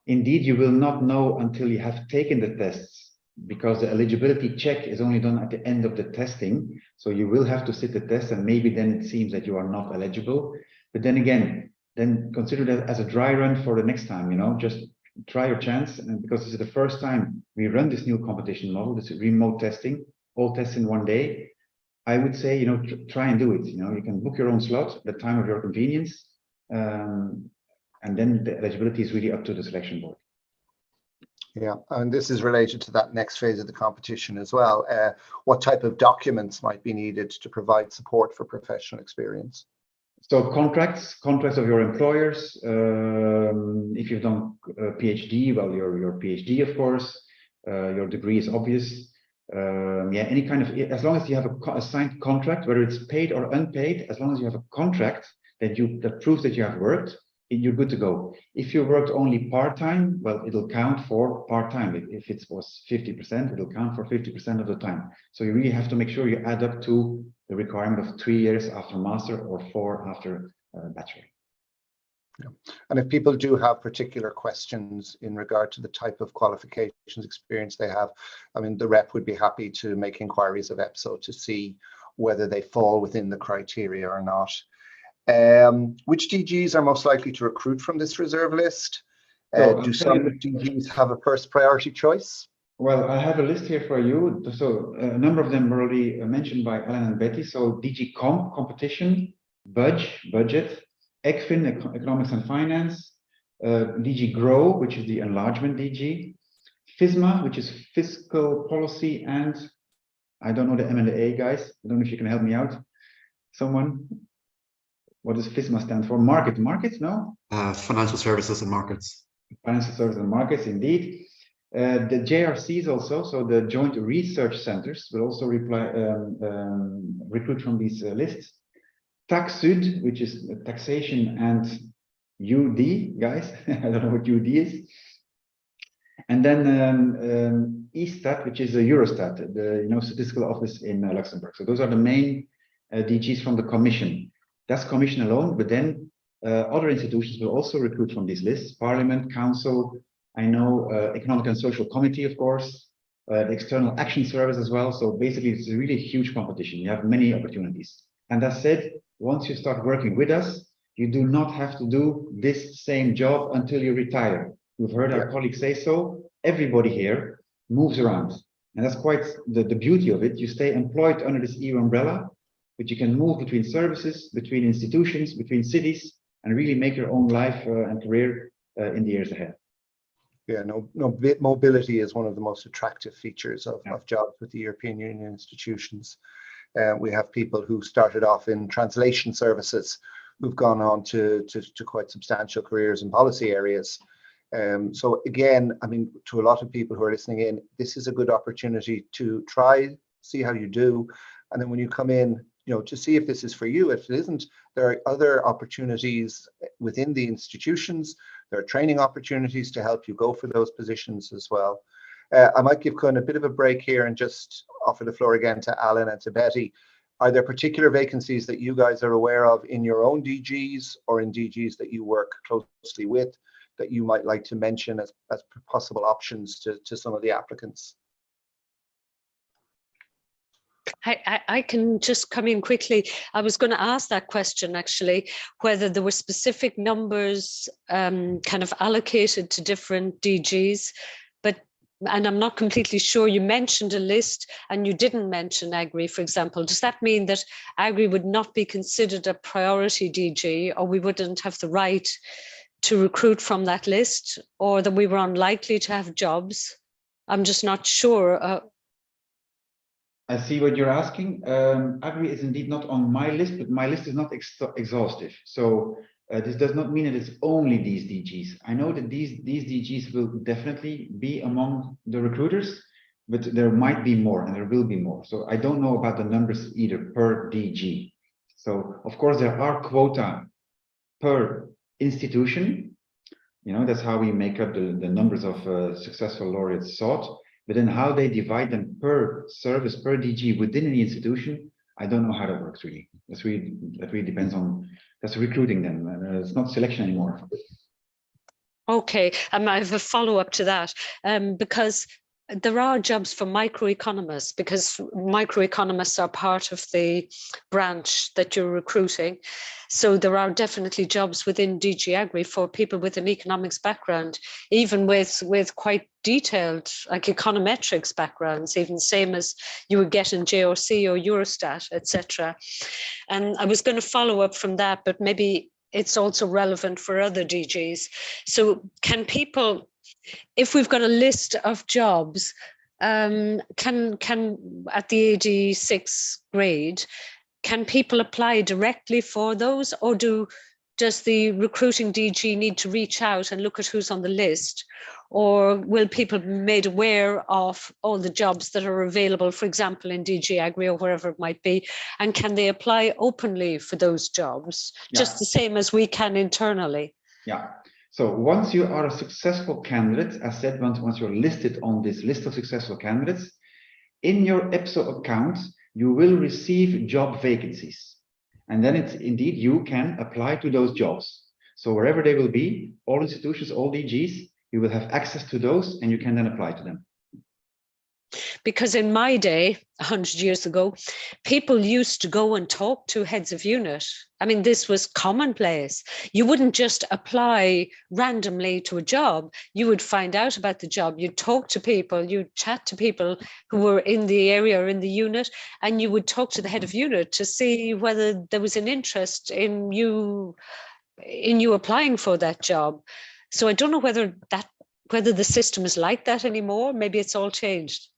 Indeed, you will not know until you have taken the tests, because the eligibility check is only done at the end of the testing. So you will have to sit the test, and maybe then it seems that you are not eligible. But then again, then consider that as a dry run for the next time, just try your chance. And because this is the first time we run this new competition model, this remote testing, all tests in one day, I would say, try and do it. You can book your own slot, the time of your convenience. And then the eligibility is really up to the selection board. Yeah, and this is related to that next phase of the competition as well. What type of documents might be needed to provide support for professional experience? So contracts of your employers. If you've done a PhD, well, your PhD, of course. Your degree is obvious. Any kind of, as long as you have a signed contract, whether it's paid or unpaid, as long as you have a contract that proves that you have worked, you're good to go. If you worked only part-time, well, it'll count for part-time. If it was 50%, it'll count for 50% of the time. So you really have to make sure you add up to the requirement of 3 years after master or 4 after bachelor. Yeah. And if people do have particular questions in regard to the type of qualifications experience they have, I mean, the rep would be happy to make inquiries of EPSO to see whether they fall within the criteria or not. Which DGs are most likely to recruit from this reserve list? Do some DGs have a first priority choice? Well, I have a list here for you. So a number of them were already mentioned by Alan and Betty. So DG Comp, competition, budget, ECFIN, economics and finance, DG Grow, which is the enlargement DG, FISMA, which is fiscal policy, and I don't know the M and the A, guys. I don't know if you can help me out. Someone? What does FISMA stand for? Markets, no? Financial services and markets. Financial services and markets, indeed. The JRCs also, so the Joint Research Centers, will also recruit from these lists. TaxSud, which is taxation and UD, guys. I don't know what UD is. And then ESTAT, which is a Eurostat, the statistical office in Luxembourg. So those are the main DGs from the Commission. That's Commission alone, but then other institutions will also recruit from these lists: Parliament, Council, I know Economic and Social Committee, of course, the External Action Service as well. So basically, it's a really huge competition. You have many opportunities. And that said, once you start working with us, you do not have to do this same job until you retire. You've heard our colleagues say so. Everybody here moves around. And that's quite the beauty of it. You stay employed under this EU umbrella, but you can move between services, between institutions, between cities, and really make your own life and career in the years ahead. Yeah, mobility is one of the most attractive features of jobs with the European Union institutions. We have people who started off in translation services who've gone on to quite substantial careers in policy areas. So again, I mean, to a lot of people who are listening in, this is a good opportunity to try, see how you do. And then when you come in, to see if this is for you. If it isn't, there are other opportunities within the institutions. There are training opportunities to help you go for those positions as well. I might give Kun a bit of a break here and just offer the floor again to Alan and to Betty. Are there particular vacancies that you guys are aware of in your own DGs or in DGs that you work closely with that you might like to mention as possible options to some of the applicants? I can just come in quickly. I was going to ask that question actually, whether there were specific numbers kind of allocated to different DGs, but and I'm not completely sure, you mentioned a list and you didn't mention Agri, for example. Does that mean that Agri would not be considered a priority DG, or we wouldn't have the right to recruit from that list, or that we were unlikely to have jobs? I'm just not sure. I see what you're asking. Agri is indeed not on my list, but my list is not exhaustive. So this does not mean that it's only these DGs. I know that these DGs will definitely be among the recruiters, but there might be more and there will be more. So I don't know about the numbers either per DG. So of course there are quota per institution. You know, that's how we make up the numbers of successful laureates sought. But then how they divide them per service, per DG within the institution, I don't know how that works really. That really depends on, that's recruiting them. It's not selection anymore. Okay, I have a follow-up to that, because there are jobs for microeconomists, because microeconomists are part of the branch that you're recruiting. So there are definitely jobs within DG Agri for people with an economics background, even with quite detailed, like econometrics backgrounds, even same as you would get in JRC or Eurostat, etc. And I was going to follow up from that, but maybe it's also relevant for other DGs. So can people, if we've got a list of jobs, can at the AD6 grade, can people apply directly for those, or does the recruiting DG need to reach out and look at who's on the list, or will people be made aware of all the jobs that are available, for example, in DG Agri or wherever it might be, and can they apply openly for those jobs, just the same as we can internally? Yeah. So once you are a successful candidate, as said, once you're listed on this list of successful candidates, in your EPSO account, you will receive job vacancies. And then it's indeed, you can apply to those jobs. So wherever they will be, all institutions, all DGs, you will have access to those and you can then apply to them. Because in my day, 100 years ago, people used to go and talk to heads of unit. I mean, this was commonplace. You wouldn't just apply randomly to a job. You would find out about the job. You'd talk to people, you'd chat to people who were in the area or in the unit, and you would talk to the head of unit to see whether there was an interest in you applying for that job. So I don't know whether the system is like that anymore. Maybe it's all changed.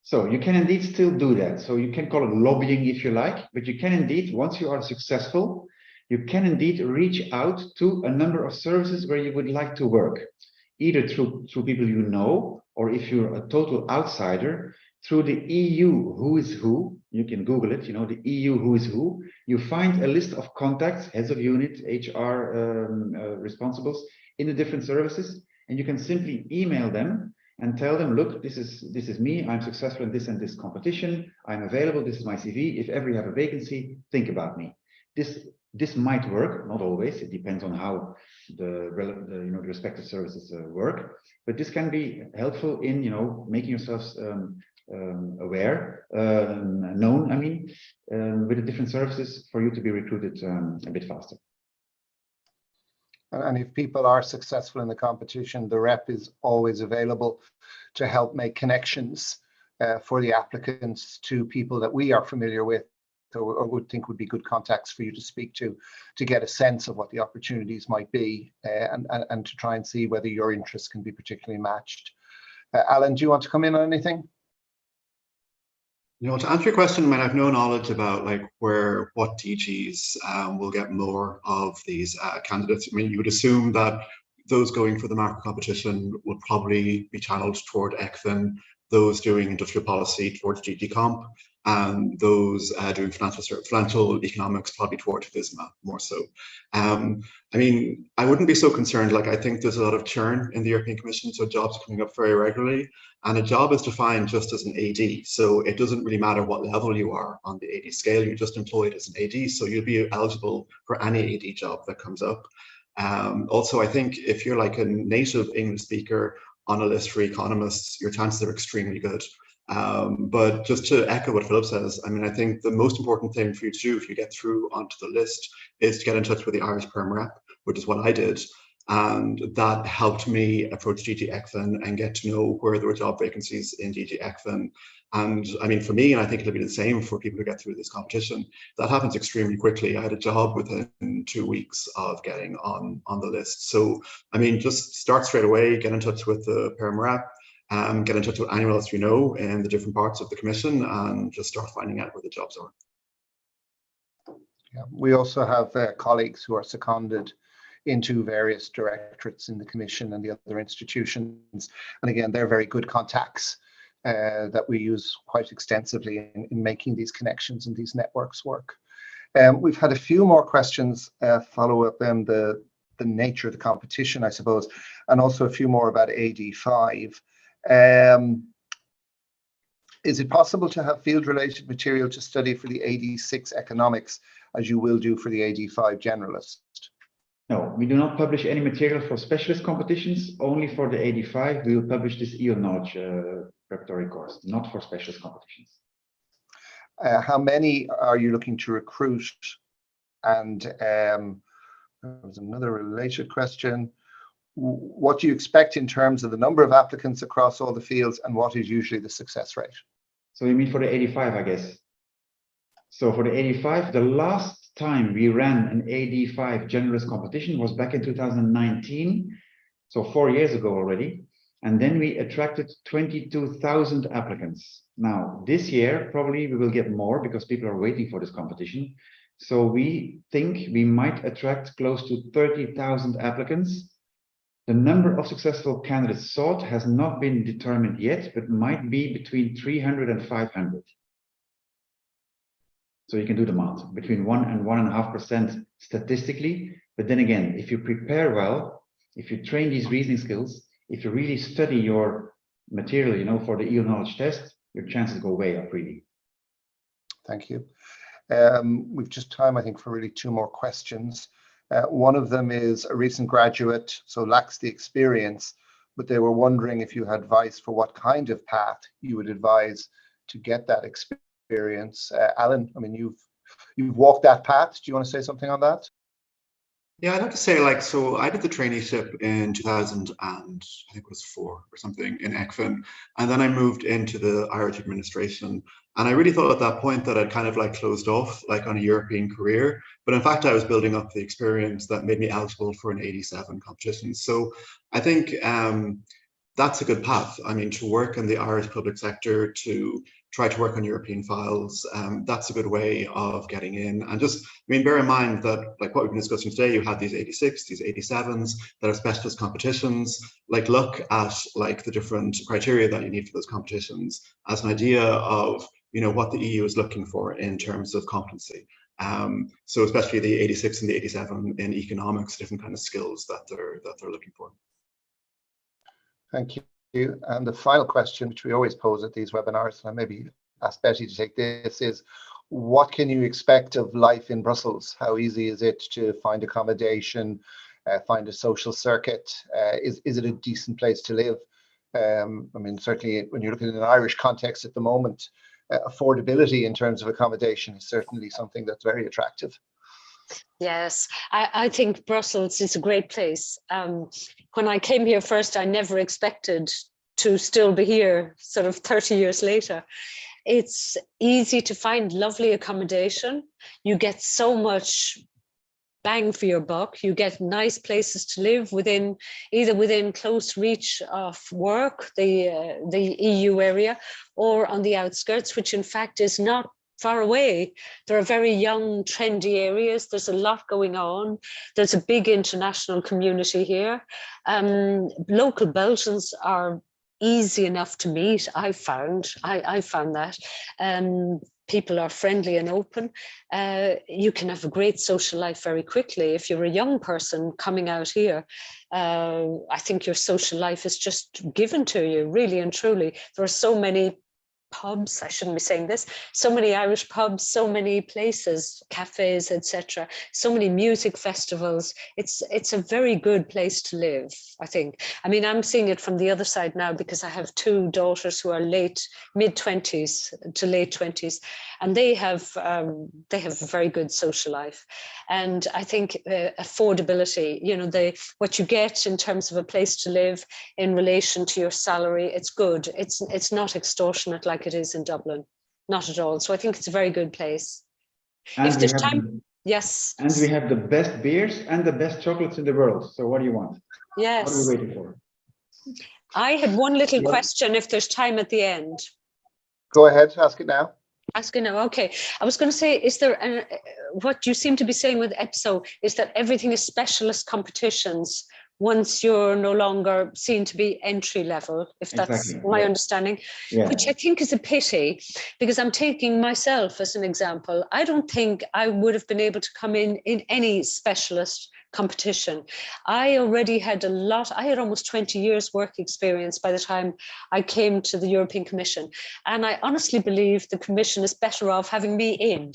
So you can indeed still do that. So you can call it lobbying if you like, but you can indeed, once you are successful, you can indeed reach out to a number of services where you would like to work, either through people you know, or if you're a total outsider, through the EU Who is Who. You can Google it, you know, the EU Who is Who. You find a list of contacts, heads of unit, HR responsibles in the different services, and you can simply email them and tell them, look, this is me, I'm successful in this competition, I'm available, this is my CV, if ever you have a vacancy, think about me. This might work, not always, it depends on how the respective services work, but this can be helpful in, making yourselves aware, known, I mean, with the different services for you to be recruited a bit faster. And if people are successful in the competition, the rep is always available to help make connections for the applicants to people that we are familiar with or would think would be good contacts for you to speak to get a sense of what the opportunities might be and to try and see whether your interests can be particularly matched. Alan, do you want to come in on anything? To answer your question, I have no knowledge about what DGs will get more of these candidates. You would assume that those going for the market competition would probably be channeled toward ECFIN, those doing industrial policy towards GT Comp, and those doing financial economics probably towards FISMA more so. I wouldn't be so concerned. I think there's a lot of churn in the European Commission, so jobs are coming up very regularly, and a job is defined just as an AD, so it doesn't really matter what level you are on the AD scale, you're just employed as an AD, so you'll be eligible for any AD job that comes up. Also, I think if you're a native English speaker on a list for economists, your chances are extremely good. But just to echo what Philip says, I think the most important thing for you to do if you get through onto the list is to get in touch with the Irish Perm Rep, which is what I did. And that helped me approach DG ECFIN and get to know where there were job vacancies in DG ECFIN. And I mean, for me, and I think it'll be the same for people who get through this competition, that happens extremely quickly. I had a job within 2 weeks of getting on the list. So, I mean, just start straight away, get in touch with the Perm Rep, get in touch with anyone else you know in the different parts of the commission, and just start finding out where the jobs are. Yeah, we also have colleagues who are seconded into various directorates in the commission and the other institutions. And again, they're very good contacts that we use quite extensively in making these connections and these networks work. We've had a few more questions follow up on the nature of the competition, I suppose, and also a few more about AD5. Is it possible to have field-related material to study for the AD6 economics, as you will do for the AD5 generalist? No, we do not publish any material for specialist competitions. Only for the AD5, we will publish this EO knowledge preparatory course, not for specialist competitions. How many are you looking to recruit? And there was another related question. What do you expect in terms of the number of applicants across all the fields, and what is usually the success rate? So you mean for the 85, I guess. So for the 85, the last time we ran an AD5 generalist competition was back in 2019, so 4 years ago already. And then we attracted 22,000 applicants. Now, this year, probably we will get more because people are waiting for this competition. So we think we might attract close to 30,000 applicants. The number of successful candidates sought has not been determined yet, but might be between 300 and 500. So you can do the math, between 1 and 1.5% statistically. But then again, if you prepare well, if you train these reasoning skills, if you really study your material, you know, for the EO knowledge test, your chances go way up, really. Thank you. We've just time, I think, for really 2 more questions. One of them is a recent graduate, so lacks the experience, but they were wondering if you had advice for what kind of path you would advise to get that experience. Alan, I mean, you've walked that path. Do you want to say something on that? Yeah, I'd have to say, like, so I did the traineeship in 2000 and I think it was 4 or something in ECFIN, and then I moved into the Irish administration. And I really thought at that point that I'd kind of like closed off like on a European career, but in fact I was building up the experience that made me eligible for an 87 competition. So I think that's a good path. I mean, to work in the Irish public sector, to try to work on European files, that's a good way of getting in. And just, I mean, bear in mind that, like what we've been discussing today, you have these 86, these 87s that are specialist competitions. Like, look at like the different criteria that you need for those competitions as an idea of, you know, what the EU is looking for in terms of competency. So especially the 86 and the 87 in economics, different kind of skills that they're looking for. Thank you. And the final question, which we always pose at these webinars, and I maybe ask Betty to take this, is what can you expect of life in Brussels? How easy is it to find accommodation, find a social circuit? Is it a decent place to live? I mean, certainly when you're looking in an Irish context at the moment, affordability in terms of accommodation is certainly something that's very attractive. Yes, I think Brussels is a great place. When I came here first, I never expected to still be here sort of 30 years later. It's easy to find lovely accommodation. You get so much bang for your buck. You get nice places to live within, either within close reach of work, the EU area, or on the outskirts, which in fact is not far away. There are very young, trendy areas. There's a lot going on. There's a big international community here. Local Belgians are easy enough to meet. I found that. People are friendly and open. You can have a great social life very quickly. If you're a young person coming out here, I think your social life is just given to you, really and truly. There are so many pubs, I shouldn't be saying this, so many Irish pubs, so many places, cafes, etc., so many music festivals. It's a very good place to live, I think. I mean, I'm seeing it from the other side now because I have two daughters who are mid-20s to late 20s, and they have a very good social life. And I think affordability, you know, what you get in terms of a place to live in relation to your salary, it's good. It's not extortionate like it is in Dublin, not at all. So I think it's a very good place. And if there's time, yes. And we have the best beers and the best chocolates in the world. So what do you want? Yes. What are we waiting for? I had one little question, if there's time at the end. Go ahead, ask it now. Ask it now, okay. I was going to say, is there, what you seem to be saying with EPSO is that everything is specialist competitions once you're no longer seen to be entry level, if that's my understanding, which I think is a pity, because I'm taking myself as an example. I don't think I would have been able to come in any specialist competition. I already had I had almost 20 years work experience by the time I came to the European Commission. And I honestly believe the Commission is better off having me in.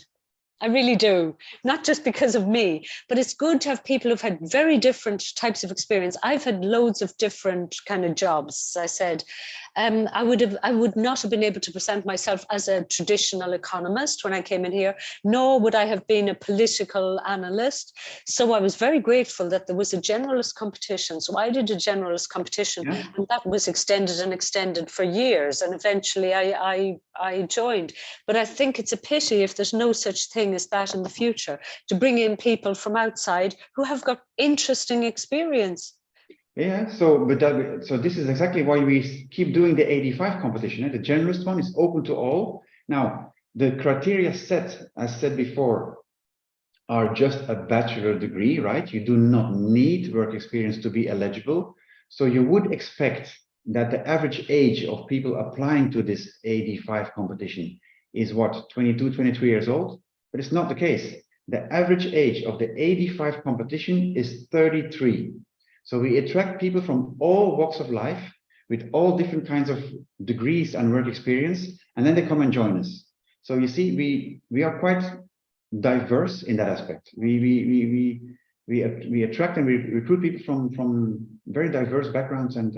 I really do, not just because of me, but it's good to have people who've had very different types of experience. I've had loads of different kind of jobs, as I said. I would not have been able to present myself as a traditional economist when I came in here, nor would I have been a political analyst. So I was very grateful that there was a generalist competition. So I did a generalist competition, and that was extended and extended for years. And eventually I joined. But I think it's a pity if there's no such thing as that in the future, to bring in people from outside who have got interesting experience. Yeah, so this is exactly why we keep doing the 85 competition. The generalist one is open to all. Now, the criteria set, as said before, are just a bachelor degree, right? You do not need work experience to be eligible. So you would expect that the average age of people applying to this 85 competition is what, 22, 23 years old? But it's not the case. The average age of the 85 competition is 33. So we attract people from all walks of life with all different kinds of degrees and work experience, and then they come and join us. So you see, we are quite diverse in that aspect. We attract and we recruit people from very diverse backgrounds and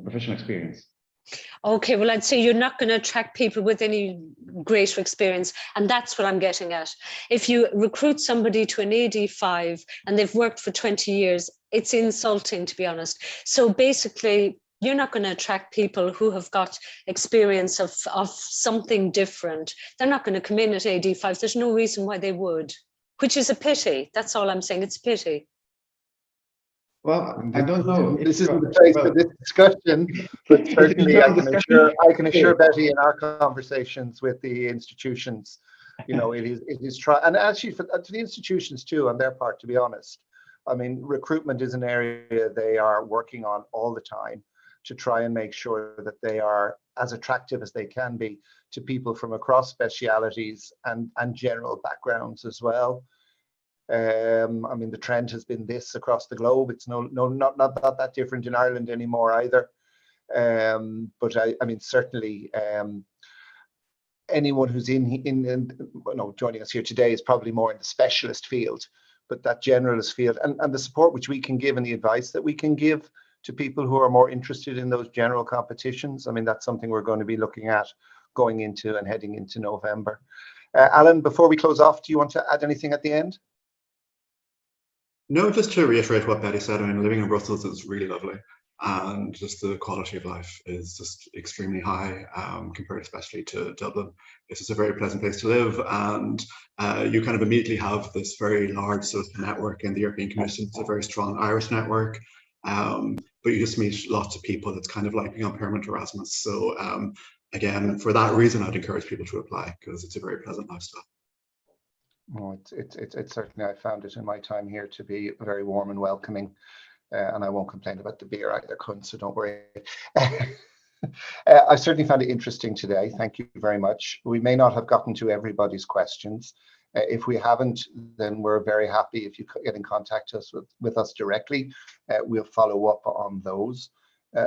professional experience. Okay, well, I'd say you're not going to attract people with any greater experience. And that's what I'm getting at. If you recruit somebody to an AD5 and they've worked for 20 years, it's insulting, to be honest. So basically, you're not going to attract people who have got experience of something different. They're not going to come in at AD5. There's no reason why they would, which is a pity. That's all I'm saying. It's a pity. Well, I don't know. This isn't the place for this discussion, but certainly I can assure Betty in our conversations with the institutions, you know, it is try, and actually to the institutions too, on their part, to be honest. I mean, recruitment is an area they are working on all the time to try and make sure that they are as attractive as they can be to people from across specialities and general backgrounds as well. I mean, the trend has been this across the globe. It's not that different in Ireland anymore either. But I mean, certainly anyone who's joining us here today is probably more in the specialist field, but that generalist field and the support which we can give and the advice that we can give to people who are more interested in those general competitions. I mean, that's something we're going to be looking at going into and heading into November. Alan, before we close off, do you want to add anything at the end? No, just to reiterate what Betty said, I mean, living in Brussels is really lovely, and just the quality of life is just extremely high compared especially to Dublin. It's just a very pleasant place to live, and you kind of immediately have this very large social network in the European Commission. It's a very strong Irish network, but you just meet lots of people. It's kind of like being on permanent Erasmus. So again, for that reason, I'd encourage people to apply because it's a very pleasant lifestyle. Oh, it's certainly, I found it in my time here to be very warm and welcoming, and I won't complain about the beer either, so don't worry. I certainly found it interesting today. Thank you very much. We may not have gotten to everybody's questions. If we haven't, then we're very happy if you get in contact with us directly. We'll follow up on those.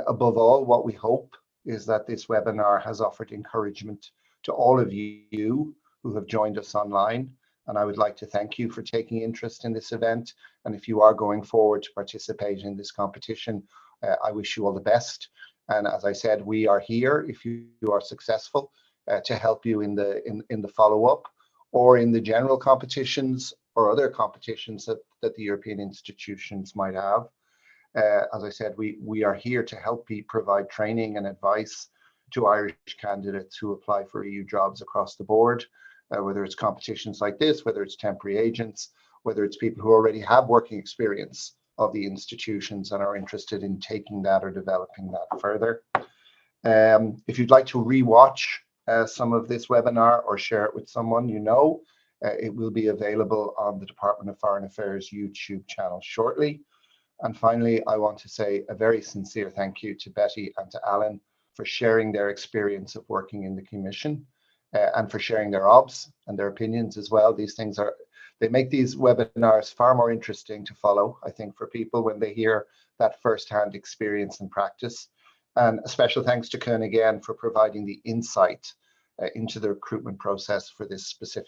Above all, what we hope is that this webinar has offered encouragement to all of you who have joined us online. And I would like to thank you for taking interest in this event. And if you are going forward to participate in this competition, I wish you all the best. And as I said, we are here, if you are successful, to help you in the follow-up or in the general competitions or other competitions that the European institutions might have. As I said, we are here to help you provide training and advice to Irish candidates who apply for EU jobs across the board, whether it's competitions like this, whether it's temporary agents, whether it's people who already have working experience of the institutions and are interested in taking that or developing that further. If you'd like to re-watch some of this webinar or share it with someone you know, it will be available on the Department of Foreign Affairs YouTube channel shortly. And finally, I want to say a very sincere thank you to Betty and to Alan for sharing their experience of working in the Commission and for sharing their obs and their opinions as well. These things they make these webinars far more interesting to follow, I think, for people when they hear that first-hand experience and practice. And a special thanks to Koen again for providing the insight into the recruitment process for this specific